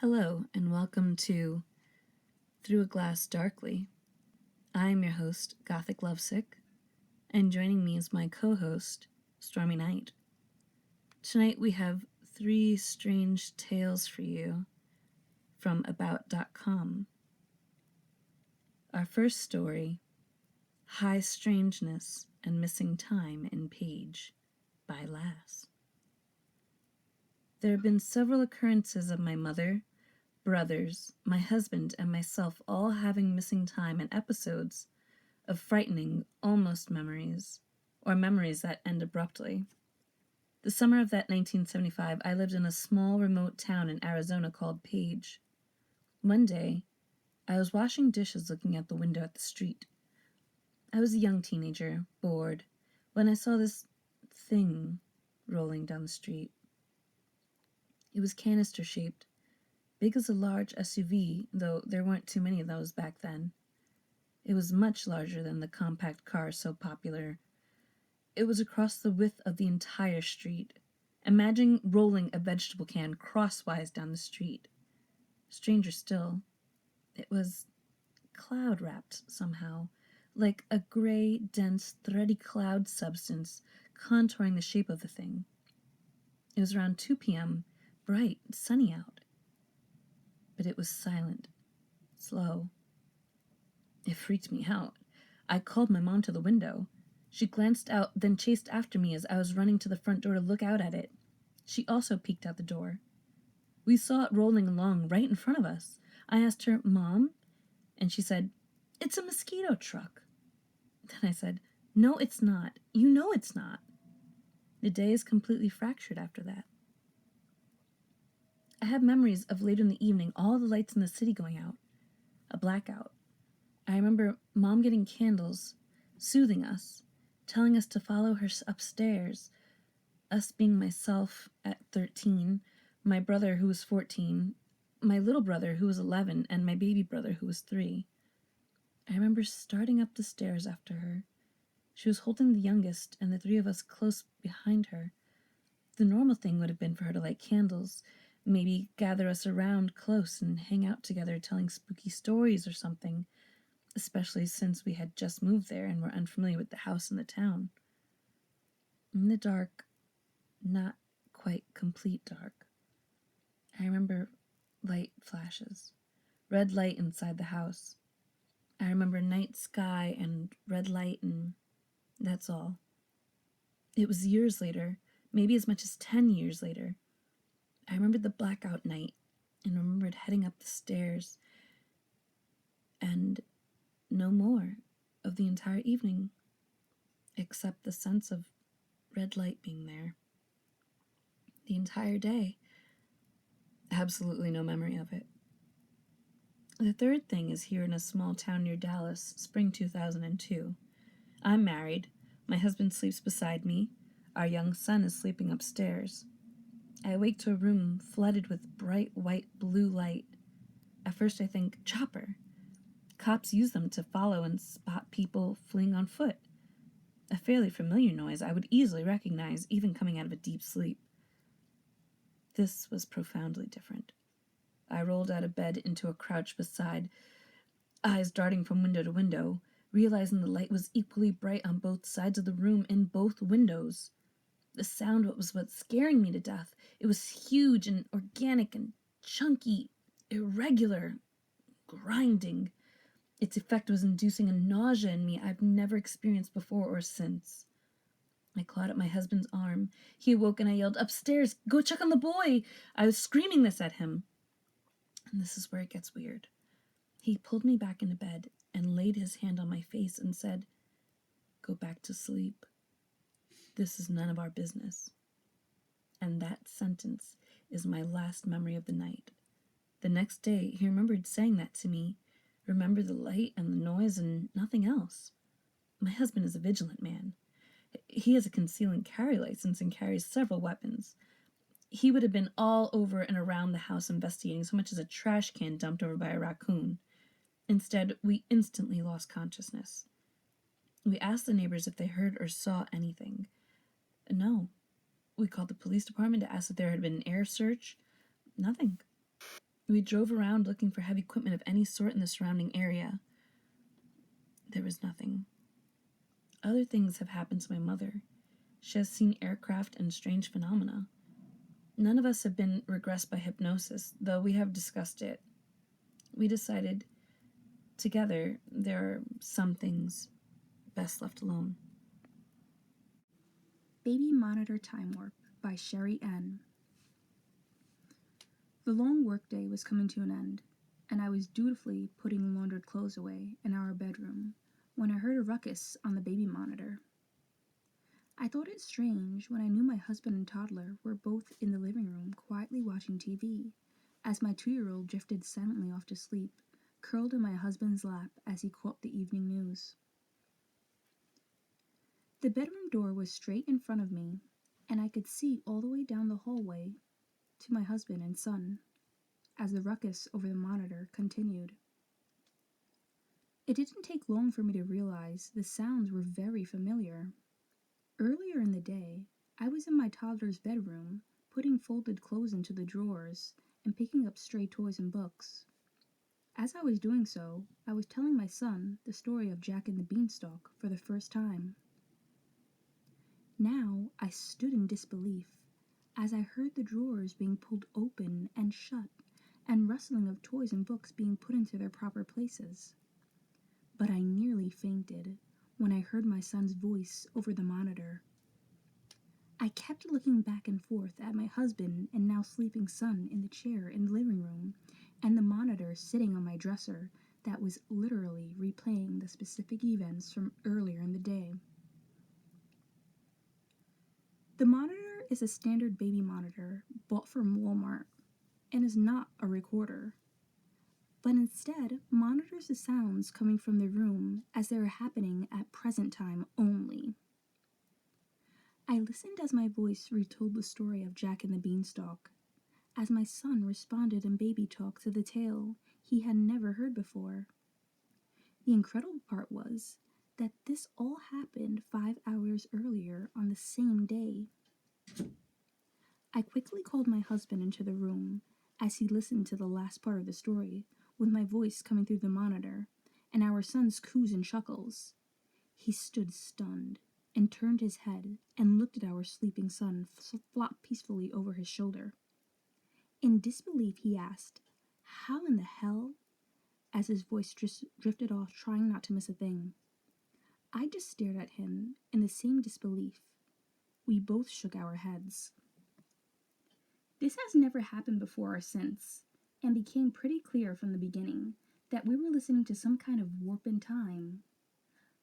Hello, and welcome to Through a Glass Darkly. I am your host, Gothic Lovesick, and joining me is my co-host, Stormy Night. Tonight we have 3 strange tales for you from About.com. Our first story, High Strangeness and Missing Time in Page by Lass. There have been several occurrences of my mother, brothers, my husband, and myself all having missing time and episodes of frightening, almost memories, or memories that end abruptly. The summer of that 1975, I lived in a small, remote town in Arizona called Page. One day, I was washing dishes looking out the window at the street. I was a young teenager, bored, when I saw this thing rolling down the street. It was canister-shaped, big as a large SUV, though there weren't too many of those back then. It was much larger than the compact car so popular. It was across the width of the entire street. Imagine rolling a vegetable can crosswise down the street. Stranger still, it was cloud-wrapped somehow, like a gray, dense, thready cloud substance contouring the shape of the thing. It was around 2 p.m., bright, sunny out. But it was silent, slow. It freaked me out. I called my mom to the window. She glanced out, then chased after me as I was running to the front door to look out at it. She also peeked out the door. We saw it rolling along right in front of us. I asked her, "Mom?" And she said, "It's a mosquito truck." Then I said, "No, it's not. You know it's not." The day is completely fractured after that. I have memories of later in the evening, all the lights in the city going out. A blackout. I remember Mom getting candles, soothing us, telling us to follow her upstairs, us being myself at 13, my brother who was 14, my little brother who was 11, and my baby brother who was 3. I remember starting up the stairs after her. She was holding the youngest and the 3 of us close behind her. The normal thing would have been for her to light candles, maybe gather us around close and hang out together telling spooky stories or something, especially since we had just moved there and were unfamiliar with the house and the town. In the dark, not quite complete dark, I remember light flashes, red light inside the house. I remember night sky and red light, and that's all. It was years later, maybe as much as 10 years later. I remembered the blackout night and remembered heading up the stairs, and no more of the entire evening, except the sense of red light being there. The entire day, absolutely no memory of it. The third thing is here in a small town near Dallas, spring 2002. I'm married. My husband sleeps beside me. Our young son is sleeping upstairs. I awake to a room flooded with bright white blue light. At first I think, chopper. Cops use them to follow and spot people fleeing on foot. A fairly familiar noise I would easily recognize, even coming out of a deep sleep. This was profoundly different. I rolled out of bed into a crouch beside, eyes darting from window to window, realizing the light was equally bright on both sides of the room in both windows. The sound was what's scaring me to death. It was huge and organic and chunky, irregular, grinding. Its effect was inducing a nausea in me I've never experienced before or since. I clawed at my husband's arm. He awoke and I yelled, "Upstairs! Go check on the boy!" I was screaming this at him. And this is where it gets weird. He pulled me back into bed and laid his hand on my face and said, "Go back to sleep. This is none of our business." And that sentence is my last memory of the night. The next day, he remembered saying that to me, remembered the light and the noise and nothing else. My husband is a vigilant man. He has a conceal and carry license and carries several weapons. He would have been all over and around the house investigating so much as a trash can dumped over by a raccoon. Instead, we instantly lost consciousness. We asked the neighbors if they heard or saw anything. No. We called the police department to ask if there had been an air search. Nothing. We drove around looking for heavy equipment of any sort in the surrounding area. There was nothing. Other things have happened to my mother. She has seen aircraft and strange phenomena. None of us have been regressed by hypnosis, though we have discussed it. We decided together there are some things best left alone. Baby Monitor Time Warp by Sherry N. The long workday was coming to an end, and I was dutifully putting laundered clothes away in our bedroom when I heard a ruckus on the baby monitor. I thought it strange when I knew my husband and toddler were both in the living room quietly watching TV, as my 2-year-old drifted silently off to sleep, curled in my husband's lap as he caught the evening news. The bedroom door was straight in front of me, and I could see all the way down the hallway to my husband and son as the ruckus over the monitor continued. It didn't take long for me to realize the sounds were very familiar. Earlier in the day, I was in my toddler's bedroom, putting folded clothes into the drawers and picking up stray toys and books. As I was doing so, I was telling my son the story of Jack and the Beanstalk for the first time. Now I stood in disbelief as I heard the drawers being pulled open and shut and rustling of toys and books being put into their proper places. But I nearly fainted when I heard my son's voice over the monitor. I kept looking back and forth at my husband and now sleeping son in the chair in the living room, and the monitor sitting on my dresser that was literally replaying the specific events from earlier in the day. The monitor is a standard baby monitor bought from Walmart and is not a recorder, but instead monitors the sounds coming from the room as they are happening at present time only. I listened as my voice retold the story of Jack and the Beanstalk, as my son responded in baby talk to the tale he had never heard before. The incredible part was that this all happened 5 hours earlier on the same day. I quickly called my husband into the room as he listened to the last part of the story, with my voice coming through the monitor, and our son's coos and chuckles. He stood stunned and turned his head and looked at our sleeping son flop peacefully over his shoulder. In disbelief, he asked, "How in the hell?" as his voice drifted off, trying not to miss a thing. I just stared at him in the same disbelief. We both shook our heads. This has never happened before or since, and became pretty clear from the beginning that we were listening to some kind of warp in time.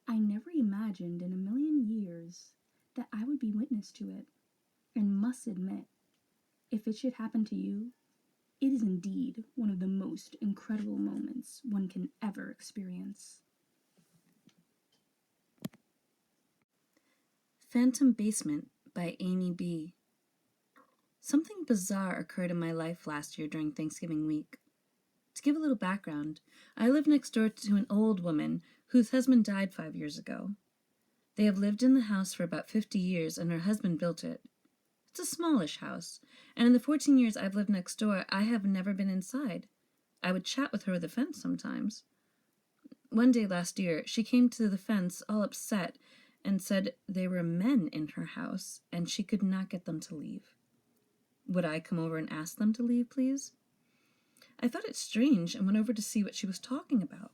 I never imagined in a million years that I would be witness to it, and must admit, if it should happen to you, it is indeed one of the most incredible moments one can ever experience. Phantom Basement by Amy B. Something bizarre occurred in my life last year during Thanksgiving week. To give a little background, I live next door to an old woman whose husband died 5 years ago. They have lived in the house for about 50 years, and her husband built it. It's a smallish house, and in the 14 years I've lived next door, I have never been inside. I would chat with her over the fence sometimes. One day last year, she came to the fence all upset and said there were men in her house, and she could not get them to leave. Would I come over and ask them to leave, please? I thought it strange and went over to see what she was talking about.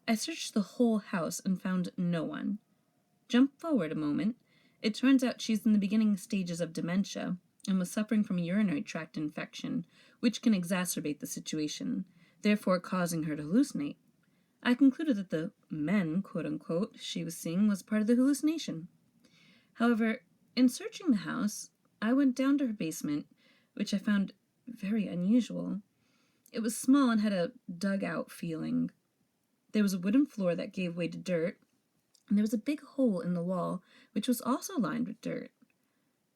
I searched the whole house and found no one. Jump forward a moment. It turns out she's in the beginning stages of dementia and was suffering from a urinary tract infection, which can exacerbate the situation, therefore causing her to hallucinate. I concluded that the men, quote-unquote, she was seeing was part of the hallucination. However, in searching the house, I went down to her basement, which I found very unusual. It was small and had a dug-out feeling. There was a wooden floor that gave way to dirt, and there was a big hole in the wall, which was also lined with dirt.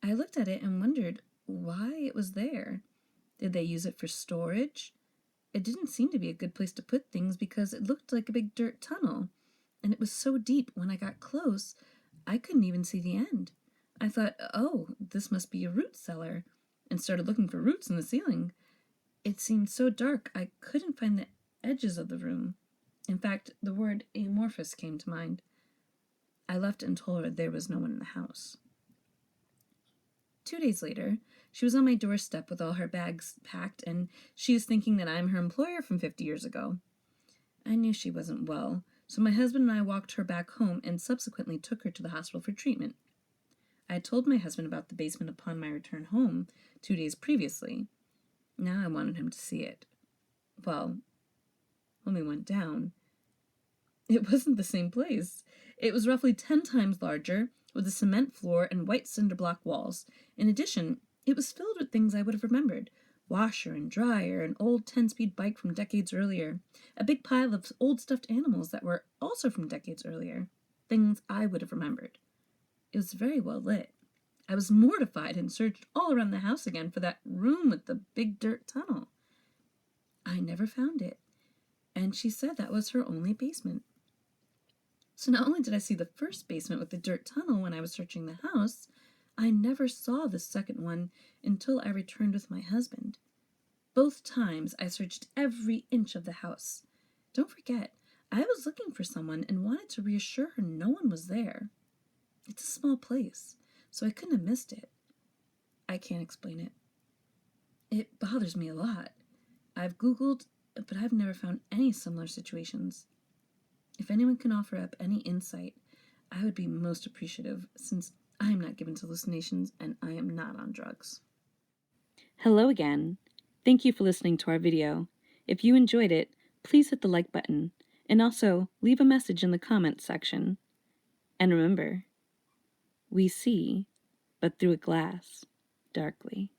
I looked at it and wondered why it was there. Did they use it for storage? It didn't seem to be a good place to put things because it looked like a big dirt tunnel, and it was so deep when I got close, I couldn't even see the end. I thought, oh, this must be a root cellar, and started looking for roots in the ceiling. It seemed so dark I couldn't find the edges of the room. In fact, the word amorphous came to mind. I left and told her there was no one in the house. 2 days later, she was on my doorstep with all her bags packed, and she is thinking that I'm her employer from 50 years ago. I knew she wasn't well, so my husband and I walked her back home and subsequently took her to the hospital for treatment. I had told my husband about the basement upon my return home 2 days previously. Now I wanted him to see it. Well, when we went down, it wasn't the same place. It was roughly 10 times larger, with a cement floor and white cinder block walls. In addition, it was filled with things I would have remembered. Washer and dryer, an old 10-speed bike from decades earlier, a big pile of old stuffed animals that were also from decades earlier. Things I would have remembered. It was very well lit. I was mortified and searched all around the house again for that room with the big dirt tunnel. I never found it, and she said that was her only basement. So not only did I see the first basement with the dirt tunnel when I was searching the house, I never saw the second one until I returned with my husband. Both times I searched every inch of the house. Don't forget, I was looking for someone and wanted to reassure her no one was there. It's a small place, so I couldn't have missed it. I can't explain it. It bothers me a lot. I've Googled, but I've never found any similar situations. If anyone can offer up any insight, I would be most appreciative, since I am not given to hallucinations and I am not on drugs. Hello again. Thank you for listening to our video. If you enjoyed it, please hit the like button, and also leave a message in the comments section. And remember, we see, but through a glass, darkly.